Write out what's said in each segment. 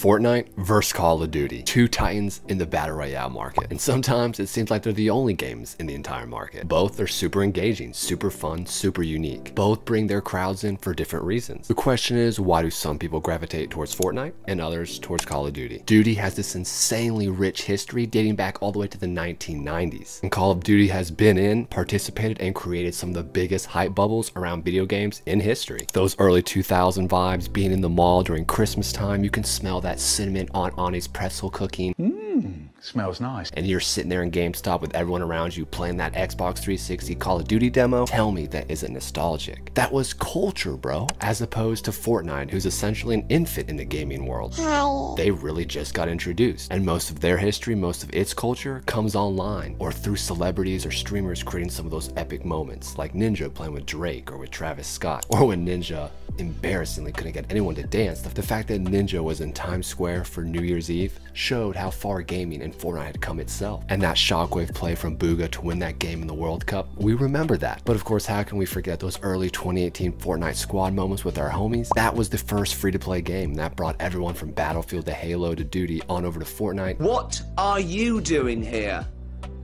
Fortnite versus Call of Duty, two titans in the Battle Royale market. And sometimes it seems like they're the only games in the entire market. Both are super engaging, super fun, super unique. Both bring their crowds in for different reasons. The question is, why do some people gravitate towards Fortnite and others towards Call of Duty? Duty has this insanely rich history dating back all the way to the 1990s. And Call of Duty has been in, participated, and created some of the biggest hype bubbles around video games in history. Those early 2000 vibes, being in the mall during Christmas time, you can smell that cinnamon Aunt Annie's pretzel cooking. Smells nice. And you're sitting there in GameStop with everyone around you playing that Xbox 360 Call of Duty demo. Tell me that isn't nostalgic. That was culture, bro. As opposed to Fortnite, who's essentially an infant in the gaming world. They really just got introduced. And most of their history, most of its culture comes online or through celebrities or streamers creating some of those epic moments, like Ninja playing with Drake or with Travis Scott, or when Ninja embarrassingly couldn't get anyone to dance. The fact that Ninja was in Times Square for New Year's Eve showed how far gaming and Fortnite had come itself. And that shockwave play from Booga to win that game in the World Cup, we remember that. But of course, how can we forget those early 2018 Fortnite squad moments with our homies? That was the first free-to-play game that brought everyone from Battlefield to Halo to Duty on over to Fortnite. What are you doing here?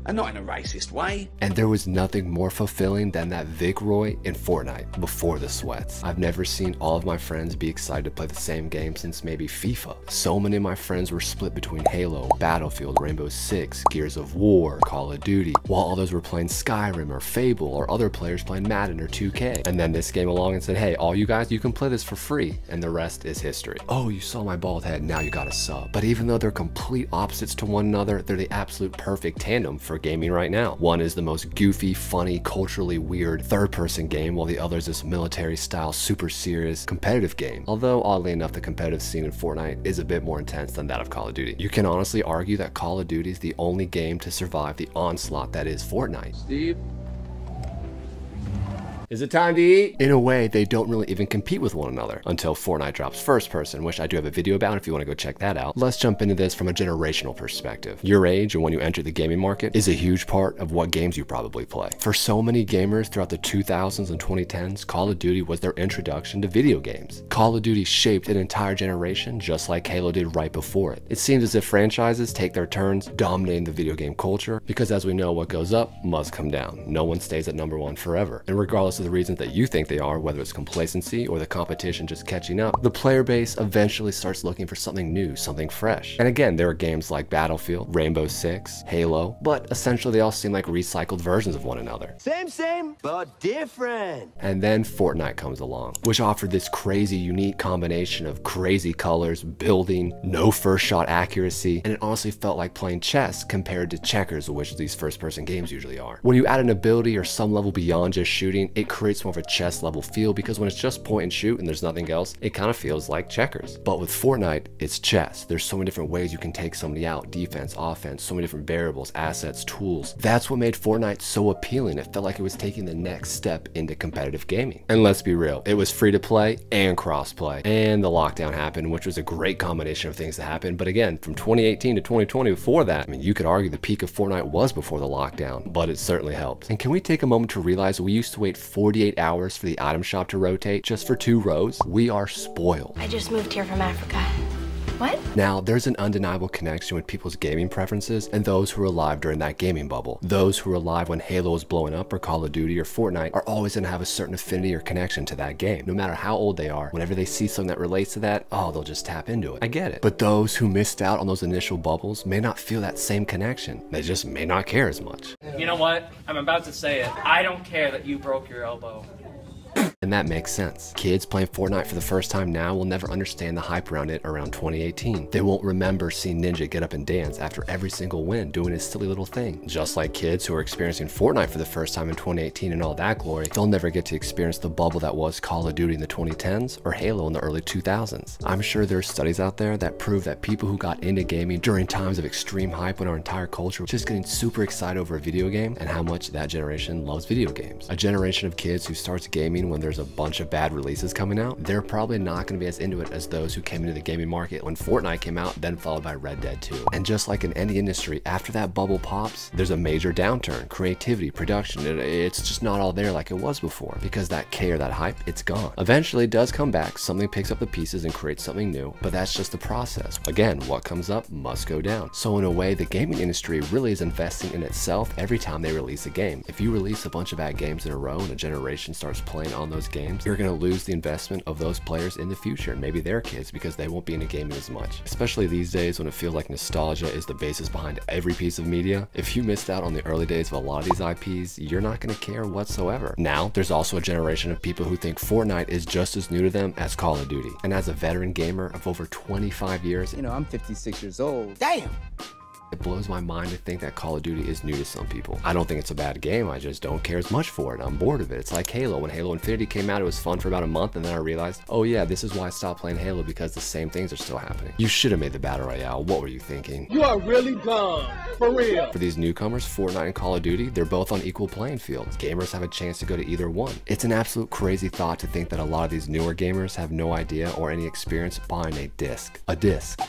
And not in a racist way. And there was nothing more fulfilling than that Vic Roy in Fortnite before the sweats. I've never seen all of my friends be excited to play the same game since maybe FIFA. So many of my friends were split between Halo, Battlefield, Rainbow Six, Gears of War, Call of Duty, while others were playing Skyrim or Fable, or other players playing Madden or 2K. And then this came along and said, hey, all you guys, you can play this for free, and the rest is history. Oh, you saw my bald head, now you got a sub. But even though they're complete opposites to one another, they're the absolute perfect tandem for gaming right now. One is the most goofy, funny, culturally weird third-person game, while the other is this military-style, super serious, competitive game. Although, oddly enough, the competitive scene in Fortnite is a bit more intense than that of Call of Duty. You can honestly argue that Call of Duty is the only game to survive the onslaught that is Fortnite. Steve? Is it time to eat? In a way, they don't really even compete with one another until Fortnite drops first person, which I do have a video about if you want to go check that out. Let's jump into this from a generational perspective. Your age and when you enter the gaming market is a huge part of what games you probably play. For so many gamers throughout the 2000s and 2010s, Call of Duty was their introduction to video games. Call of Duty shaped an entire generation just like Halo did right before it. It seems as if franchises take their turns dominating the video game culture because, as we know, what goes up must come down. No one stays at #1 forever. And regardless of the reasons that you think they are, whether it's complacency or the competition just catching up, the player base eventually starts looking for something new, something fresh. And again, there are games like Battlefield, Rainbow Six, Halo, but essentially they all seem like recycled versions of one another. Same, but different. And then Fortnite comes along, which offered this crazy, unique combination of crazy colors, building, no first shot accuracy, and it honestly felt like playing chess compared to checkers, which these first-person games usually are. When you add an ability or some level beyond just shooting, it creates more of a chess level feel, because when it's just point and shoot and there's nothing else, it kind of feels like checkers. But with Fortnite, it's chess. There's so many different ways you can take somebody out, defense, offense, so many different variables, assets, tools. That's what made Fortnite so appealing. It felt like it was taking the next step into competitive gaming. And let's be real, it was free to play and cross-play. And the lockdown happened, which was a great combination of things that happened. But again, from 2018 to 2020 before that, I mean, you could argue the peak of Fortnite was before the lockdown, but it certainly helped. And can we take a moment to realize we used to wait 48 hours for the item shop to rotate just for 2 rows? We are spoiled. I just moved here from Africa. What? Now, there's an undeniable connection with people's gaming preferences and those who were alive during that gaming bubble. Those who were alive when Halo was blowing up, or Call of Duty or Fortnite, are always going to have a certain affinity or connection to that game. No matter how old they are, whenever they see something that relates to that, oh, they'll just tap into it. I get it. But those who missed out on those initial bubbles may not feel that same connection. They just may not care as much. You know what? I'm about to say it. I don't care that you broke your elbow. And that makes sense. Kids playing Fortnite for the first time now will never understand the hype around it around 2018. They won't remember seeing Ninja get up and dance after every single win, doing his silly little thing. Just like kids who are experiencing Fortnite for the first time in 2018 and all that glory, they'll never get to experience the bubble that was Call of Duty in the 2010s or Halo in the early 2000s. I'm sure there are studies out there that prove that people who got into gaming during times of extreme hype when our entire culture was just getting super excited over a video game, and how much that generation loves video games. A generation of kids who starts gaming when there's there's a bunch of bad releases coming out, they're probably not going to be as into it as those who came into the gaming market when Fortnite came out, then followed by Red Dead 2. And just like in any industry, after that bubble pops, there's a major downturn. Creativity, production, it's just not all there like it was before, because that care, that hype, it's gone. Eventually it does come back, something picks up the pieces and creates something new, but that's just the process. Again, what comes up must go down. So in a way, the gaming industry really is investing in itself every time they release a game. If you release a bunch of bad games in a row and a generation starts playing on those games, you're going to lose the investment of those players in the future, and maybe their kids, because they won't be into gaming as much. Especially these days when it feels like nostalgia is the basis behind every piece of media. If you missed out on the early days of a lot of these IPs, you're not going to care whatsoever. Now, there's also a generation of people who think Fortnite is just as new to them as Call of Duty. And as a veteran gamer of over 25 years, You know, I'm 56 years old. Damn! it blows my mind to think that Call of Duty is new to some people. I don't think it's a bad game, I just don't care as much for it. I'm bored of it. It's like Halo. When Halo Infinity came out, it was fun for about a month, and then I realized, oh yeah, this is why I stopped playing Halo, because the same things are still happening. You should have made the Battle Royale. What were you thinking? You are really dumb. For real. For these newcomers, Fortnite and Call of Duty, they're both on equal playing fields. Gamers have a chance to go to either one. It's an absolute crazy thought to think that a lot of these newer gamers have no idea or any experience buying a disc. A disc.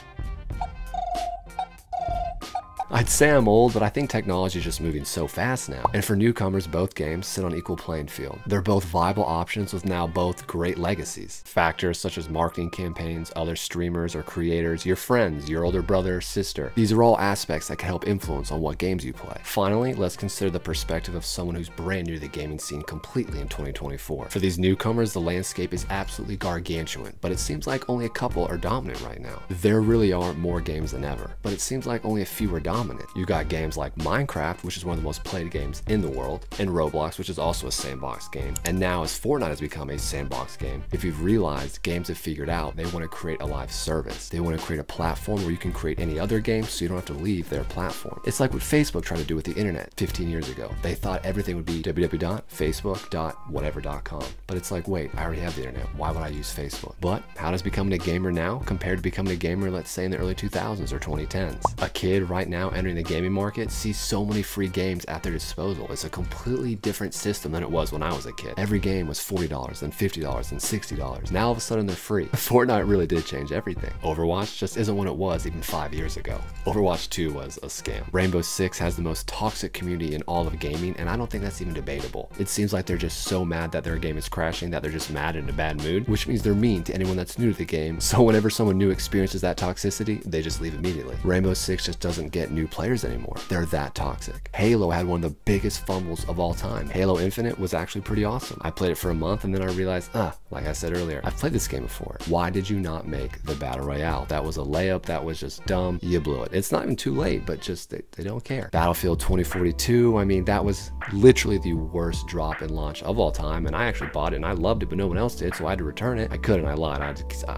I'd say I'm old, but I think technology is just moving so fast now. And for newcomers, both games sit on equal playing field. They're both viable options with now both great legacies. Factors such as marketing campaigns, other streamers or creators, your friends, your older brother or sister. These are all aspects that can help influence on what games you play. Finally, let's consider the perspective of someone who's brand new to the gaming scene completely in 2024. For these newcomers, the landscape is absolutely gargantuan, but it seems like only a couple are dominant right now. There really aren't more games than ever, but it seems like only a few are dominant. You got games like Minecraft, which is one of the most played games in the world, and Roblox, which is also a sandbox game. And now as Fortnite has become a sandbox game, if you've realized, games have figured out they want to create a live service. They want to create a platform where you can create any other game so you don't have to leave their platform. It's like what Facebook tried to do with the internet 15 years ago. They thought everything would be www.facebook.whatever.com. But it's like, wait, I already have the internet. Why would I use Facebook? But how does becoming a gamer now compared to becoming a gamer, let's say in the early 2000s or 2010s? A kid right now entering the gaming market sees so many free games at their disposal. It's a completely different system than it was when I was a kid. Every game was $40, then $50, then $60. Now all of a sudden they're free. Fortnite really did change everything. Overwatch just isn't what it was even 5 years ago. Overwatch 2 was a scam. Rainbow Six has the most toxic community in all of gaming, and I don't think that's even debatable. It seems like they're just so mad that their game is crashing that they're just mad and in a bad mood, which means they're mean to anyone that's new to the game. So whenever someone new experiences that toxicity, they just leave immediately. Rainbow Six just doesn't get new players anymore. They're that toxic. Halo had one of the biggest fumbles of all time. Halo Infinite was actually pretty awesome. I played it for a month and then I realized, like I said earlier, I've played this game before. Why did you not make the Battle Royale? That was a layup. That was just dumb. You blew it. It's not even too late, but just they don't care. Battlefield 2042, I mean, that was literally the worst drop in launch of all time, and I actually bought it and I loved it, but no one else did, so I had to return it. I couldn't, I lied. I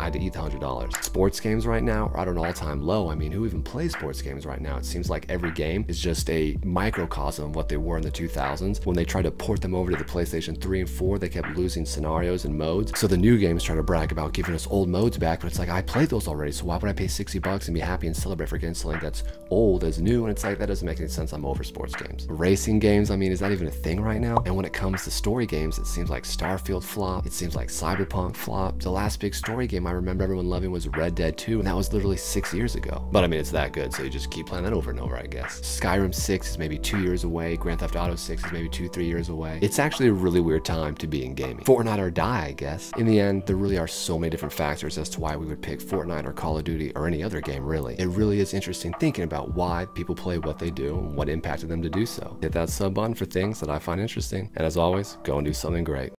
had to eat the $100. Sports games right now are at an all-time low. I mean, who even plays sports games right now? It seems like every game is just a microcosm of what they were in the 2000s. When they tried to port them over to the PlayStation 3 and 4, they kept losing scenarios and modes. So the new games try to brag about giving us old modes back, but it's like, I played those already, so why would I pay $60 and be happy and celebrate for getting something that's old as new? And it's like, that doesn't make any sense. I'm over sports games. Racing games, I mean, is that even a thing right now? And when it comes to story games, it seems like Starfield flopped. It seems like Cyberpunk flopped. The last big story game I remember everyone loving was Red Dead 2, and that was literally 6 years ago. But I mean, it's that good, so you just keep playing that over and over, I guess. Skyrim 6 is maybe 2 years away. Grand Theft Auto 6 is maybe 2-3 years away. It's actually a really weird time to be in gaming. Fortnite or die, I guess. In the end, there really are so many different factors as to why we would pick Fortnite or Call of Duty or any other game, really. It really is interesting thinking about why people play what they do and what impacted them to do so. Hit that sub button for things that I find interesting. And as always, go and do something great.